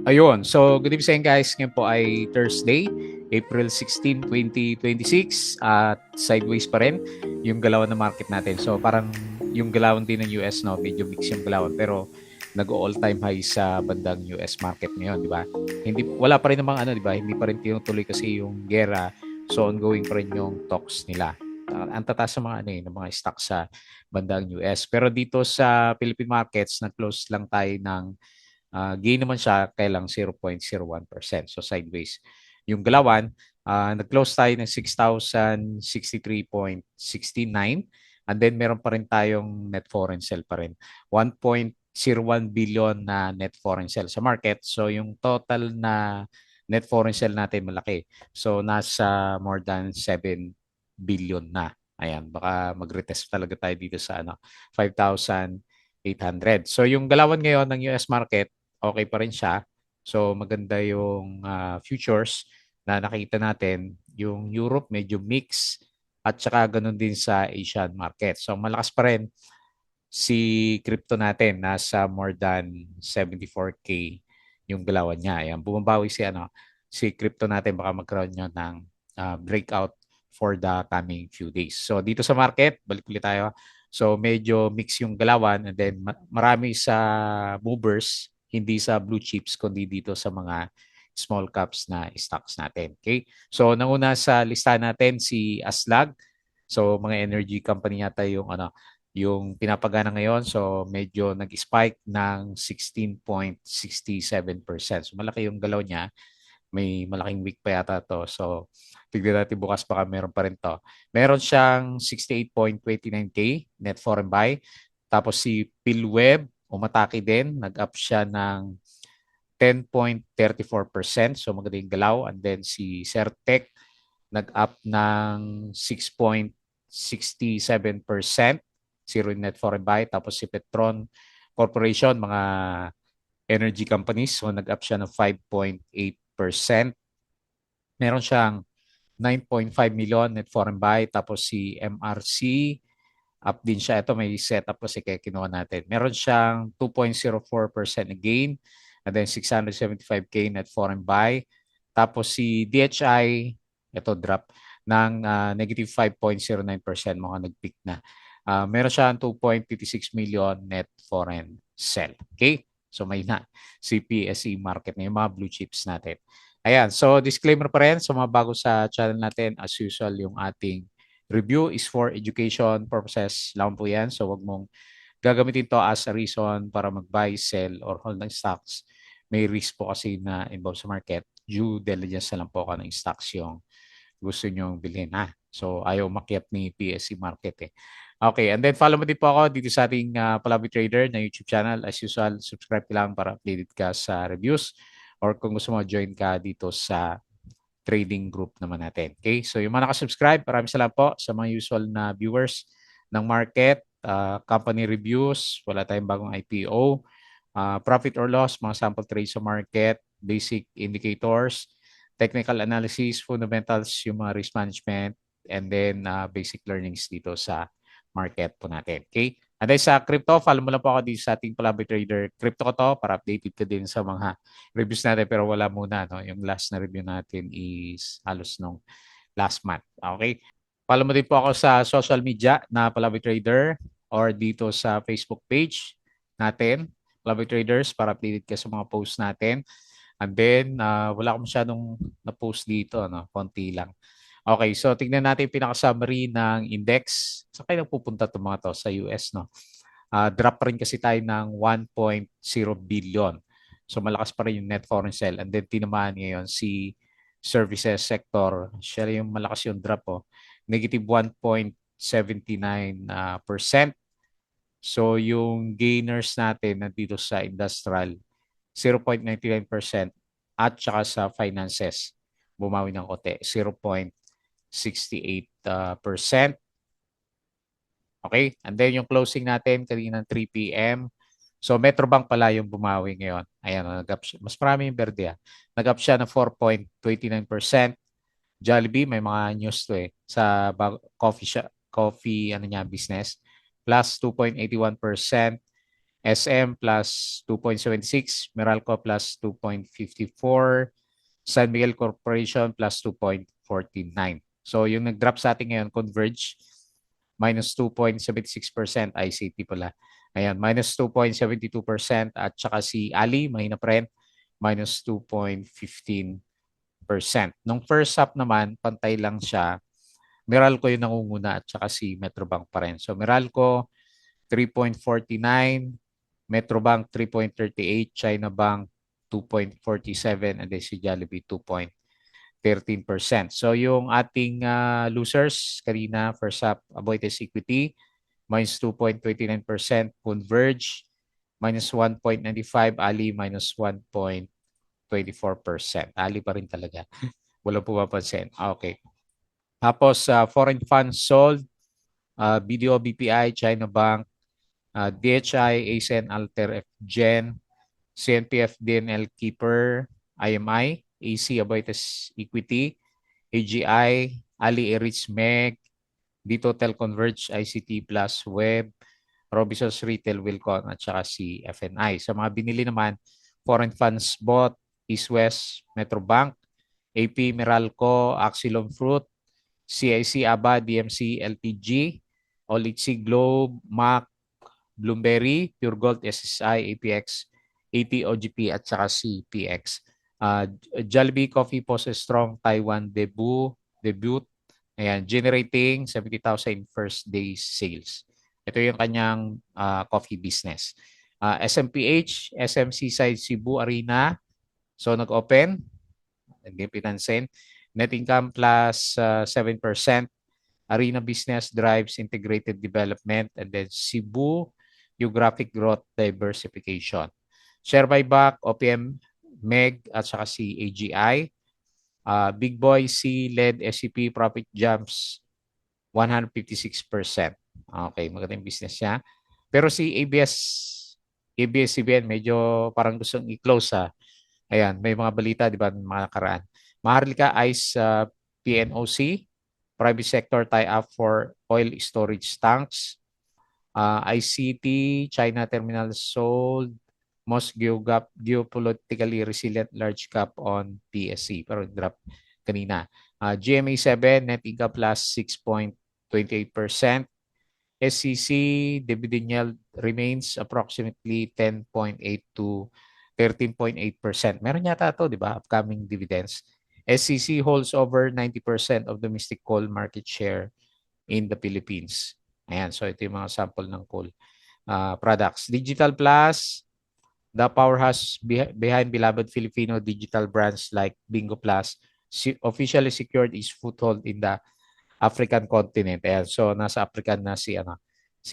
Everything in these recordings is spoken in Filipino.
Ayun. So, good evening sa inyo guys. Ngayon po ay Thursday, April 16, 2026. At sideways pa rin yung galawan ng market natin. So, parang yung galawan din ng US, no? Medyo mix yung galawan. Pero nag-all-time high sa bandang US market ngayon, di ba? Wala pa rin namang di ba? Hindi pa rin tinutuloy kasi yung gera. So, ongoing pa rin yung talks nila. Ang tataas ng ng mga stocks sa bandang US. Pero dito sa Philippine markets, nag-close lang tayo ng gain naman siya kaya lang 0.01%. So sideways. Yung galawan, nag-close tayo ng 6,063.69 and then meron pa rin tayong net foreign sale pa rin. 1.01 billion na net foreign sale sa market. So yung total na net foreign sale natin malaki. So nasa more than 7 billion na. Ayan, baka mag-retest talaga tayo dito sa 5,800. So yung galawan ngayon ng US market, okay pa rin siya. So maganda yung futures na nakita natin. Yung Europe medyo mix at saka ganun din sa Asian market. So malakas pa rin si crypto natin. Nasa more than 74K yung galawan niya. Ayan, bumabawi si crypto natin. Baka magkaroon niya ng breakout for the coming few days. So dito sa market, balik ulit tayo. So medyo mix yung galawan and then marami sa movers, hindi sa blue chips kundi dito sa mga small caps na stocks natin. Okay? So nanguna sa listahan natin si Aslag. So mga energy company yata yung pinapagana ngayon. So medyo nag-spike ng 16.67%. So malaki yung galaw niya. May malaking week pa yata to. So tignan natin bukas baka meron pa rin to. Meron siyang 68.29K net foreign buy. Tapos si PhilWeb umatake din. Nag-up siya ng 10.34%. So maganda yung galaw. And then si Certec nag-up ng 6.67%. Zero in net foreign buy. Tapos si Petron Corporation, mga energy companies. So nag-up siya ng 5.8%. Meron siyang 9.5 million net foreign buy. Tapos si MRC, up din siya. Ito may setup kasi kaya kinuha natin. Meron siyang 2.04% na gain. And then 675K net foreign buy. Tapos si DHI, ito drop ng negative 5.09%, mga nag-peak na. Meron siyang 2.56 million net foreign sell. Okay? So may na si PSE market na yung mga blue chips natin. Ayan, so disclaimer pa rin sa mga bago sa channel natin, as usual, yung ating review is for education purposes lang po yan. So wag mong gagamitin to as a reason para mag-buy, sell, or hold ng stocks. May risk po kasi na involved sa market. Due diligence na lang po ka ng stocks yung gusto nyong bilhin. So ayaw makiat ni PSC Market eh. Okay, and then follow mo din po ako dito sa ating Palabi Trader na YouTube channel. As usual, subscribe ka lang para updated ka sa reviews or kung gusto mo join ka dito sa trading group naman natin. Okay? So yung mga nakasubscribe, maraming salamat po sa mga usual na viewers ng market, company reviews, wala tayong bagong IPO, profit or loss, mga sample trades sa market, basic indicators, technical analysis, fundamentals, yung mga risk management, and then basic learnings dito sa market po natin. Okay? And then sa crypto, follow mo lang po ako dito sa ating Palabi Trader. Crypto ko to para updated ka din sa mga reviews natin pero wala muna. No? Yung last na review natin is halos nung last month. Okay? Follow mo din po ako sa social media na Palabi Trader or dito sa Facebook page natin, Palabi Traders, para updated ka sa mga posts natin. And then, wala akong masyadong na-post dito, no? Konti lang. Okay, so tignan natin yung pinaka-summary ng index. Saan kayo nagpupunta itong mga to sa US, no? Drop pa rin kasi tayo ng 1.0 billion. So malakas pa rin yung net foreign sale. And then tinamaan ngayon si services sector. Siya yung malakas yung drop. Negative 1.79%. So yung gainers natin nandito sa industrial, 0.99% at saka sa finances, bumawi ng kote, 0.68%. Okay? And then yung closing natin kanina 3 p.m. So Metrobank pala yung bumawi ngayon. Ayan, nag-up siya. Mas marami yung verde. Nag-up siya ng 4.29%. Jollibee, may mga news to sa coffee ano niya, business. Plus 2.81%. SM plus 2.76, Meralco plus 2.54, San Miguel Corporation plus 2.49. So yung nag-drop sa atin ngayon, Converge, minus 2.76%, ICT pala. Ayan, minus 2.72% at saka si Ali, mahina pa rin, minus 2.15%. Nung first half naman, pantay lang siya. Meralco yung nangunguna at saka si Metrobank pa rin. So Meralco, 3.49, Metrobank 3.38, China Bank 2.47, and then si Jollibee 2.13%. So yung ating losers kanina, first up, Aboitiz Equity, minus 2.29%, Converge, minus 1.95%, Ali, minus 1.24%. Ali pa rin talaga. Wala pumapansin. Okay. Tapos, foreign funds sold, BDO, BPI, China Bank, DHI, ASEN, Alter, FGen, CNPF, DNL, Keeper, IMI, AC, Aboitiz Equity, AGI, Ali, Erich, Meg, Dtotel, Converge, ICT Plus, Web, Robinsons Retail, Wilcon, at saka si FNI. Sa mga binili naman, foreign funds bought, East West, Metrobank, AP, Meralco, Axilon Fruit, CIC, ABA, DMC, LTG, Olitsi, Globe, MAC, Bloomberry, Pure Gold, SSI, APX, AT, OGP, at saka CPX. Jollibee Coffee poses strong Taiwan debut. Ayan, generating 70,000 first day sales. Ito yung kanyang coffee business. SMPH, SMC Side Cebu Arena. So nag-open, hindi pinansin. Net income plus 7%. Arena Business drives integrated development, and then Cebu Geographic Growth Diversification. Share buyback, OPM, MEG, at saka si AGI. Big Boy C led SCP profit jumps 156%. Okay, magandang business niya. Pero si ABS-CBN medyo parang gustong i-close ha. Ayan, may mga balita, di ba, mga nakaraan. Maharlika ICE PNOC, private sector tie-up for oil storage tanks. ICT, China terminal sold, most geopolitically resilient large cap on PSC. Pero drop kanina. GMA 7, net income plus 6.28%. SCC, dividend yield remains approximately 10.8 to 13.8%. Meron yata ito, di ba? Upcoming dividends. SCC holds over 90% of domestic coal market share in the Philippines. Ayan, so ito yung mga sample ng coal products. Digital Plus, the powerhouse behind beloved Filipino digital brands like Bingo Plus, officially secured its foothold in the African continent. Ayan, so nasa African na si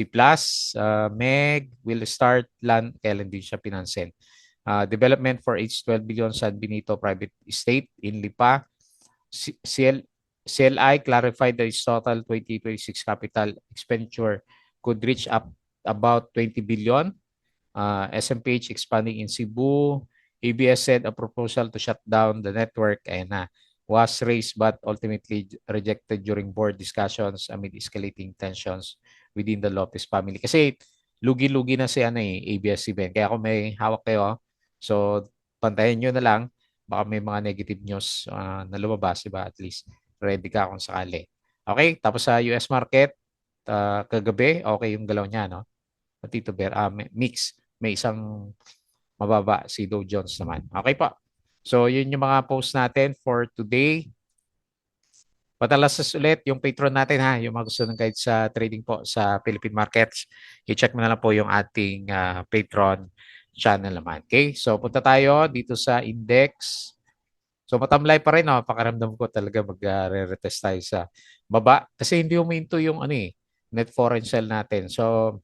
Plus, Meg will start land, kailan din siya pinansin. Development for its 12 billion San Benito private estate in Lipa. CLI clarified that its total 2026 capital expenditure could reach up about 20 billion. SMPH expanding in Cebu. ABS said a proposal to shut down the network was raised but ultimately rejected during board discussions amid escalating tensions within the Lopez family. Kasi lugi-lugi na si ABS-CBN. Kaya kung may hawak kayo, so pantayin nyo na lang. Baka may mga negative news na lumabas, diba? At least ready ka kung sakali. Okay, tapos sa US market, kagabi, okay yung galaw niya, no? Tito Bear, mix. May isang mababa si Dow Jones naman. Okay po. So, yun yung mga post natin for today. Patalasas ulit yung Patreon natin ha, yung mga gusto ng guide sa trading po sa Philippine markets. I-check mo na lang po yung ating Patreon channel naman. Okay? So, punta tayo dito sa index. So, matamlay pa rin. Pakiramdam ko talaga mag-retest tayo sa baba. Kasi hindi huminto yung net foreign sell natin. So,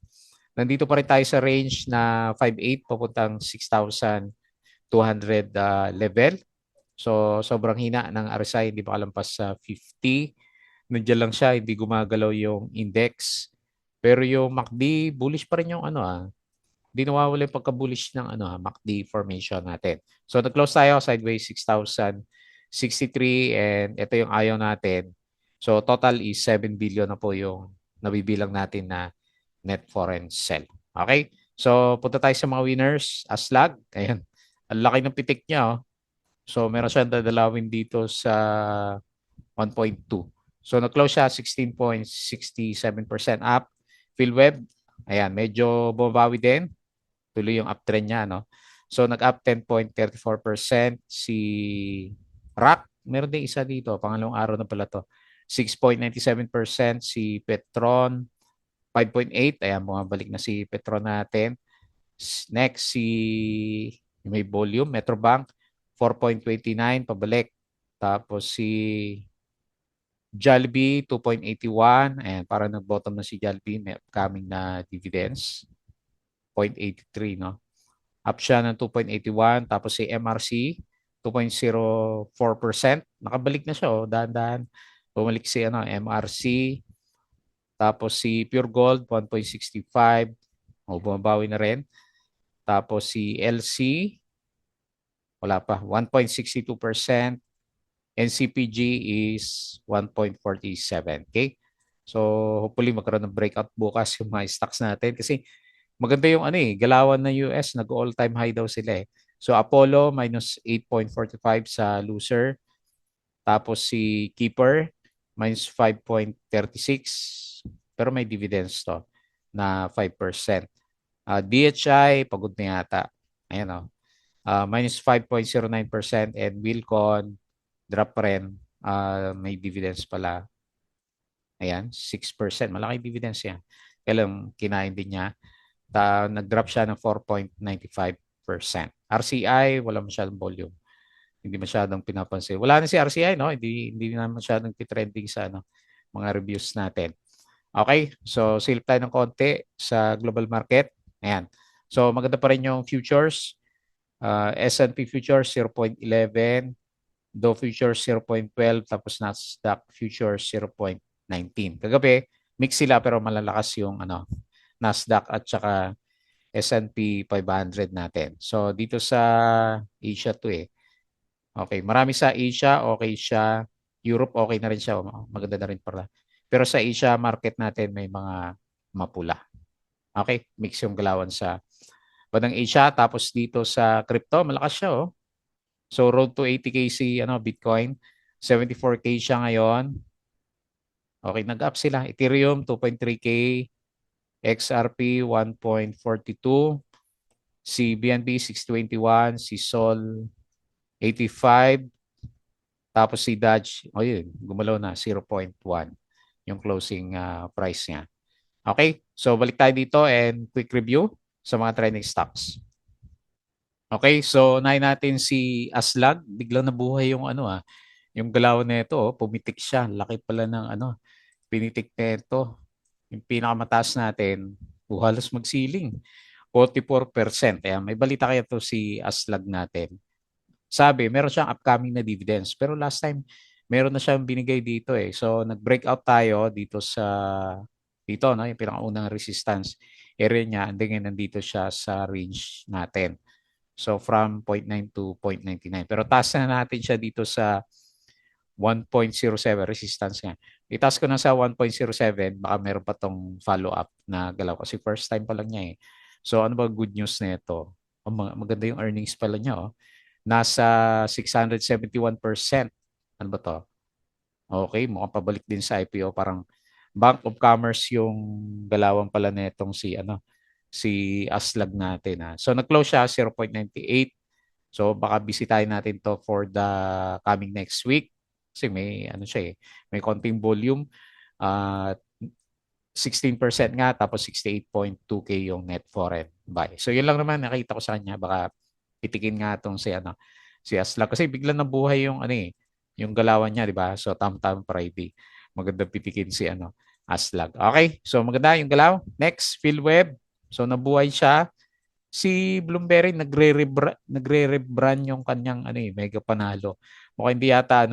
nandito pa rin tayo sa range na 5.8 papuntang 6,200 level. So, sobrang hina ng RSI, hindi makalampas sa 50. Nandiyan lang siya, hindi gumagalaw yung index. Pero yung MACD, bullish pa rin yung hindi nawawala yung pagka-bullish ng MACD formation natin. So, nag-close tayo sideways 6,063 and ito yung ayaw natin. So, total is 7 billion na po yung nabibilang natin na net foreign sell. Okay? So, punta tayo sa mga winners. Aslag, ayan. Ang laki ng pitik niya, oh. So, meron siyang dadalawin dito sa 1.2. So, nag-close siya 16.67% up. PhilWeb, ayan, medyo bumabawi din. Tuloy yung uptrend niya, no? So, nag-up 10.34%. Si RAC, meron din isa dito. Pangalawang araw na pala to. 6.97%. Si Petron, 5.8. Ayan, bumabalik na si Petron natin. Next, si may volume, Metrobank, 4.29, pabalik. Tapos si Jollibee, 2.81. Ayan, para nag-bottom na si Jollibee. May upcoming na dividends. 0.83, no? Up siya ng 2.81. Tapos si MRC, 2.04%. Nakabalik na siya, oh. Dahan-dahan. Bumalik si MRC. Tapos si Pure Gold, 1.65. O, bumabawi na rin. Tapos si LC, wala pa, 1.62%. NCPG is 1.47. Okay? So, hopefully magkaroon ng breakout bukas yung mga stocks natin kasi maganda yung galawan ng US, nag-all-time high daw sila eh. So, Apollo minus 8.45 sa loser. Tapos si Keeper minus 5.36. Pero may dividends to na 5%. DHI, pagod na yata. Ayan o. Minus 5.09% and Wilcon, drop pa rin. May dividends pala. Ayan, 6%. Malaki dividends yan. Kaya lang, kinain din niya. Nag-drop siya ng 4.95%. RCI, wala masyadong volume. Hindi masyadong pinapansin. Wala na si RCI, no? Hindi na masyadong titrending sa mga reviews natin. Okay, so silip tayo ng konti sa global market. Ayan. So maganda pa rin yung futures. S&P futures 0.11, Dow futures 0.12, tapos Nasdaq futures 0.19. Kagabi, mix sila pero malalakas yung Nasdaq at saka S&P 500 natin. So dito sa Asia to eh. Okay, marami sa Asia, okay siya. Europe, okay na rin siya. Maganda na rin pala. Pero sa Asia market natin may mga mapula. Okay, mix yung galawan sa bandang Asia. Tapos dito sa crypto, malakas siya oh. So road to 80K si Bitcoin. 74K siya ngayon. Okay, nag-up sila. Ethereum 2.3K, XRP 1.42, si BNB 621, si Sol 85, tapos si Dodge, yun, gumalaw na 0.1 yung closing price niya. Okay, so balik tayo dito and quick review sa mga trending stocks. Okay, so unahin natin si Aslag. Biglang nabuhay yung yung galaw nito, pumitik siya. Laki pala ng pinitik nito. Yung pinakamataas natin, halos magsiling. 44%. Ayan, may balita kaya to si Aslag natin. Sabi, meron siyang upcoming na dividends. Pero last time, meron na siyang binigay dito eh. So, nag-breakout tayo dito, no? Yung pinakaunang resistance area niya. And then, nandito siya sa range natin. So, from 0.9 to 0.99. Pero taas na natin siya dito sa 1.07 resistance nga. Itaas ko na sa 1.07, baka meron pa tong follow-up na galaw kasi first time pa lang niya eh. So, ano ba good news na ito? Maganda yung earnings pala niya. Nasa 671%. Ano ba to? Okay, mukhang pabalik din sa IPO. Parang Bank of Commerce yung galawan pala netong si Aslag natin. So nag-close siya 0.98. So baka bisitahin natin to for the coming next week. Kasi may siya eh, may konting volume. 16% nga tapos 68.2K yung net foreign buy. So yun lang naman nakita ko sa kanya. Baka pitikin nga tong si Aslag kasi biglang nabuhay yung yung galawan niya, di ba? So tam-tam Friday. Magandang pitikin si Aslag. Okay, so maganda yung galaw. Next, PhilWeb. So nabuhay siya. Si Bloomberry nagre-rebrand yung kanyang Mega Panalo. Mukhang hindi yata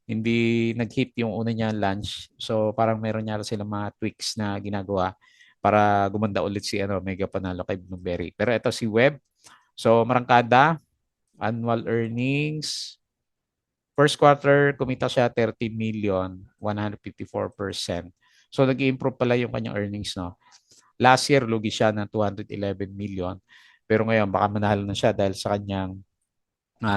hindi nag-hit yung una niya launch. So parang meron niya silang mga tweaks na ginagawa para gumanda ulit si Mega Panalo kay Bloomberry. Pero ito si Web. So marangkada, annual earnings. First quarter, kumita siya 30 million, 154%. So nag-improve pala yung kanyang earnings, no? Last year, lugi siya ng 211 million. Pero ngayon, baka manalo na siya dahil sa kanyang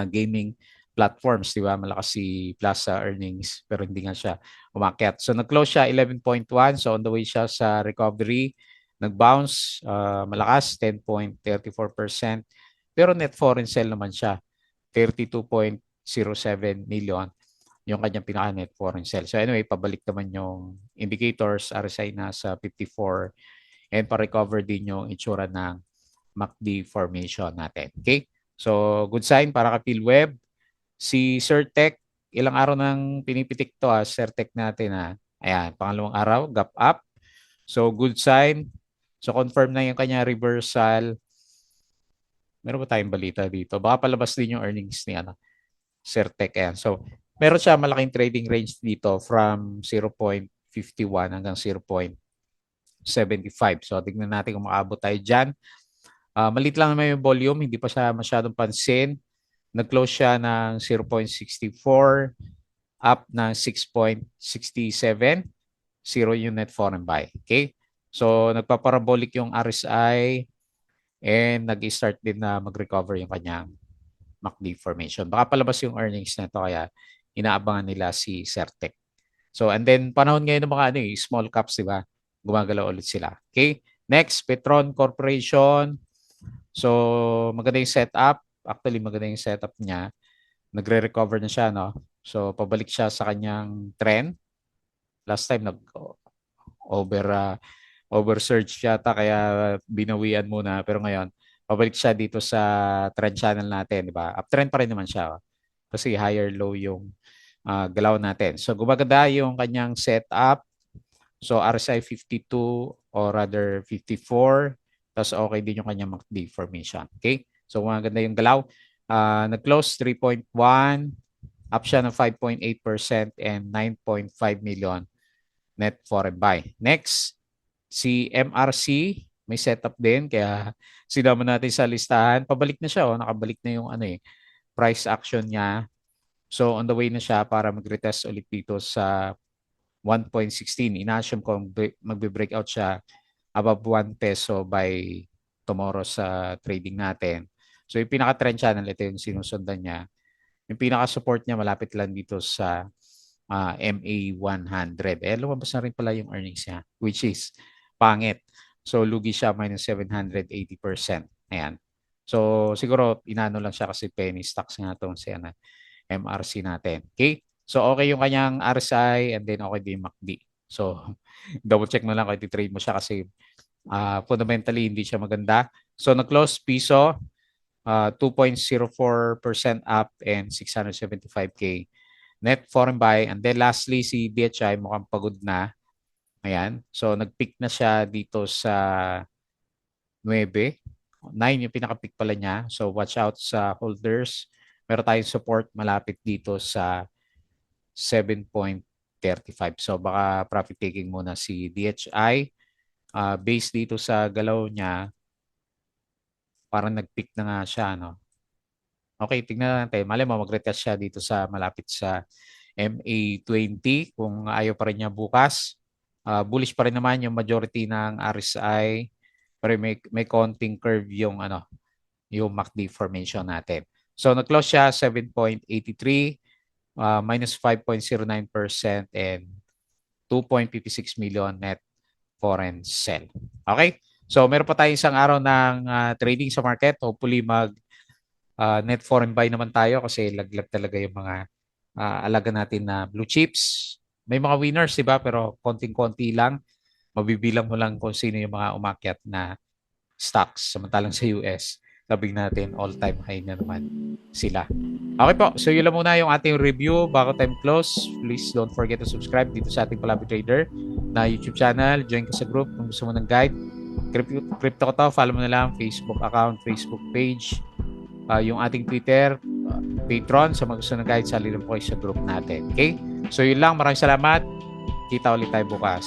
gaming platforms, di ba? Malakas si Plaza earnings, pero hindi nga siya umakyat. So, nag-close siya 11.1. So, on the way siya sa recovery. Nag-bounce, malakas, 10.34%. Pero net foreign sale naman siya, 32.07 million yung kanyang pinaka-net foreign sale. So anyway, pabalik naman yung indicators, RSI na sa 54 and pa-recover din yung itsura ng MACD formation natin. Okay? So good sign para kay PhilWeb. Si Certec, ilang araw nang pinipitik to Certec natin Ayan, pangalawang araw, gap up. So good sign. So confirm na yung kanya reversal. Meron ba tayong balita dito? Baka palabas din yung earnings ni Certec. Ayan. So meron siya malaking trading range dito from 0.51 hanggang 0.75. So tignan natin kung makaabot tayo dyan. Maliit lang naman yung volume, hindi pa siya masyadong pansin. Nag-close siya ng 0.64, up ng 6.67, 0 yung net foreign buy. Okay? So nagpaparabolic yung RSI and nag-start din na mag-recover yung kanyang MACD formation. Baka palabas yung earnings na ito kaya inaabangan nila si Certec. So and then panahon ngayon ng mga small caps, di ba? Gumagalaw ulit sila. Okay? Next, Petron Corporation. So maganda yung setup. Actually, maganda yung setup niya. Nagre-recover na siya, no? So pabalik siya sa kanyang trend. Last time oversurge yata kaya binawian muna, pero ngayon pabalik siya dito sa trend channel natin, di ba? Uptrend pa rin naman siya. Kasi higher low yung galaw natin. So gumaganda yung kanyang setup. So RSI 52 or rather 54. Tapos okay din yung kanyang MACD formation. Okay? So gumaganda yung galaw. Nag-close 3.1. Up siya ng 5.8% and 9.5 million net foreign buy. Next, si MRC. May setup din. Kaya sinama natin sa listahan. Pabalik na siya. Nakabalik na yung price action niya. So on the way na siya para mag-retest ulit dito sa 1.16. Ina-assume ko magbe-breakout siya above 1 peso by tomorrow sa trading natin. So yung pinaka-trend channel, ito yung sinusundan niya. Yung pinaka-support niya malapit lang dito sa MA100. Lumabas na rin pala yung earnings niya, which is pangit. So lugi siya minus 780%. Ayan. So siguro inano lang siya kasi penny stocks nga itong si MRC natin. Okay? So okay yung kanyang RSI and then okay din MACD. So double check mo lang kung i-trade mo siya kasi fundamentally hindi siya maganda. So nag-close piso 2.04% up and 675K net foreign buy. And then lastly si DHI mukhang pagod na. Ayan. So nag-peak na siya dito sa 9. 9 yung pinaka-peak pala niya. So watch out sa holders. Meron tayong support malapit dito sa 7.35. So baka profit taking muna si DHI. Based dito sa galaw niya, parang nag-peak na nga siya, no? Okay, tingnan natin. Malay mo, mag-retest siya dito sa malapit sa MA20 kung ayaw pa rin niya bukas. Bullish pa rin naman yung majority ng RSI, pero may konting curve yung yung MACD formation natin. So nag-close siya 7.83, minus 5.09% and 2.56 million net foreign sell. Okay? So meron pa tayong isang araw ng trading sa market. Hopefully net foreign buy naman tayo kasi laglag talaga yung mga alaga natin na blue chips. May mga winners, diba? Pero konting-konti lang. Mabibilang mo lang kung sino yung mga umakyat na stocks. Samantalang sa US, labing natin all-time high na naman sila. Okay po. So yun lang muna yung ating review. Bago time close, please don't forget to subscribe dito sa ating Palabi Trader na YouTube channel. Join ka sa group kung gusto mo ng guide. Crypto ko to. Follow mo na lang. Facebook account, Facebook page. Yung ating Twitter, Patreon sa mga gusto ng guide, sali lang po kayo sa group natin. Okay? So yun lang. Maraming salamat. Kita ulit tayo bukas.